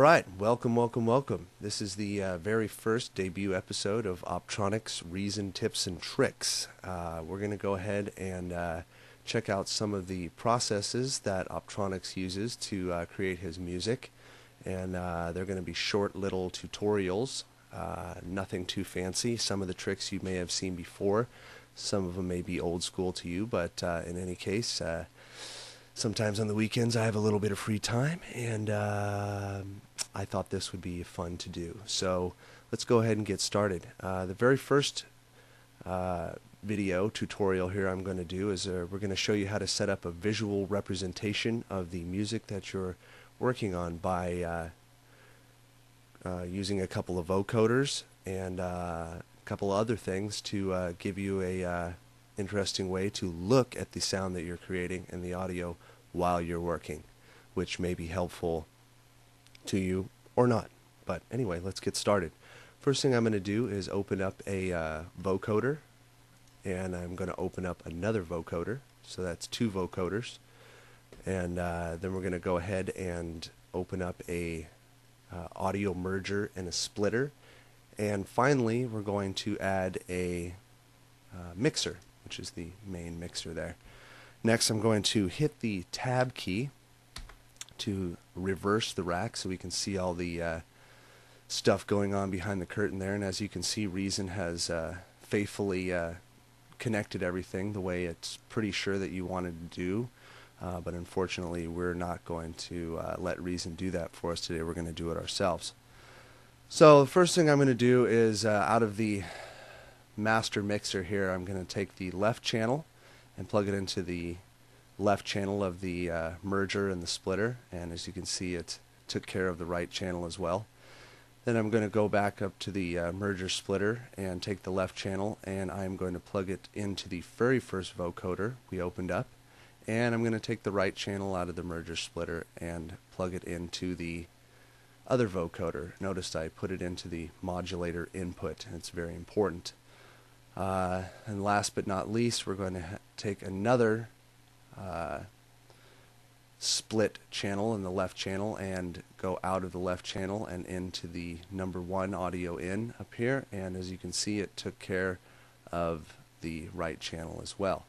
right, welcome. This is the very first debut episode of Optronics Reason Tips and Tricks. We're going to go ahead and check out some of the processes that Optronics uses to create his music. And they're going to be short little tutorials, nothing too fancy. Some of the tricks you may have seen before. Some of them may be old school to you, but in any case, sometimes on the weekends I have a little bit of free time, and I thought this would be fun to do. So let's go ahead and get started. The very first video tutorial here I'm going to do is we're going to show you how to set up a visual representation of the music that you're working on by using a couple of vocoders and a couple other things to give you a interesting way to look at the sound that you're creating and the audio while you're working, which may be helpful to you or not. But anyway, let's get started. First thing I'm going to do is open up a vocoder, and I'm going to open up another vocoder, so that's two vocoders, and then we're going to go ahead and open up a audio merger and a splitter, and finally we're going to add a mixer, which is the main mixer there. Next, I'm going to hit the tab key to reverse the rack so we can see all the stuff going on behind the curtain there. And as you can see, Reason has faithfully connected everything the way it's pretty sure that you wanted to do. But unfortunately, we're not going to let Reason do that for us today. We're going to do it ourselves. So the first thing I'm going to do is out of the master mixer here, I'm going to take the left channel and plug it into the left channel of the merger and the splitter, and as you can see, it took care of the right channel as well. Then I'm going to go back up to the merger splitter and take the left channel, and I'm going to plug it into the very first vocoder we opened up, and I'm going to take the right channel out of the merger splitter and plug it into the other vocoder. Notice I put it into the modulator input, and it's very important. And last but not least, we're going to take another split channel in the left channel and go out of the left channel and into the number one audio in up here, and as you can see, it took care of the right channel as well.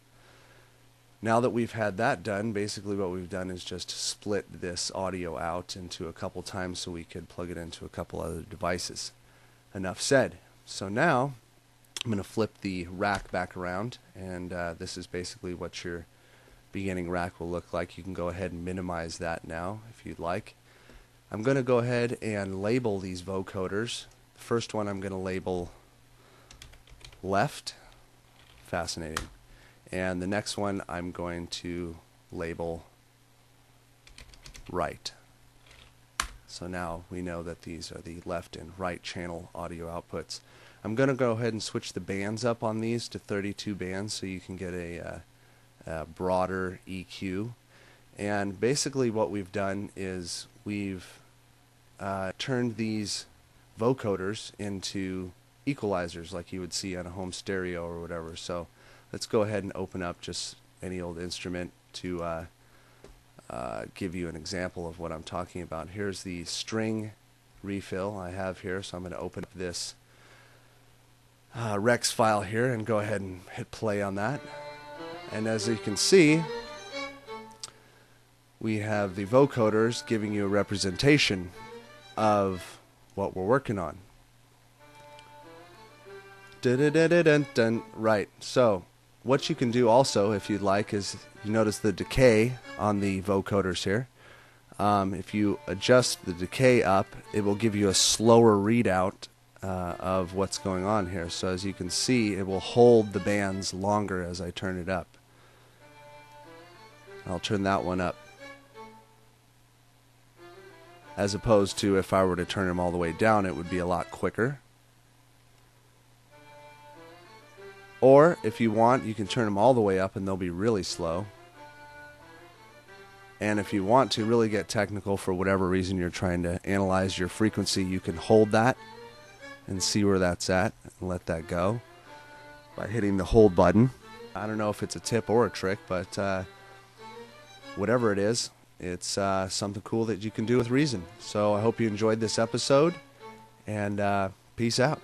Now that we've had that done, basically what we've done is just split this audio out into a couple times so we could plug it into a couple other devices. Enough said. So now I'm going to flip the rack back around, and this is basically what your beginning rack will look like. You can go ahead and minimize that now if you'd like. I'm going to go ahead and label these vocoders. The first one I'm going to label left. Fascinating. And the next one I'm going to label right. So now we know that these are the left and right channel audio outputs. I'm going to go ahead and switch the bands up on these to 32 bands so you can get a broader EQ. And basically what we've done is we've turned these vocoders into equalizers like you would see on a home stereo or whatever. So let's go ahead and open up just any old instrument to give you an example of what I'm talking about. Here's the string refill I have here, so I'm going to open up this Rex file here and go ahead and hit play on that. And as you can see, we have the vocoders giving you a representation of what we're working on. Dun-dun-dun-dun-dun. Right, so what you can do also, if you'd like, is you notice the decay on the vocoders here. If you adjust the decay up, it will give you a slower readout of what's going on here. So as you can see, it will hold the bands longer as I turn it up. I'll turn that one up, as opposed to if I were to turn them all the way down, it would be a lot quicker. Or if you want, you can turn them all the way up and they'll be really slow. And if you want to really get technical for whatever reason you're trying to analyze your frequency, you can hold that and see where that's at and let that go by hitting the hold button. I don't know if it's a tip or a trick, but whatever it is, It's something cool that you can do with Reason. So I hope you enjoyed this episode, and peace out.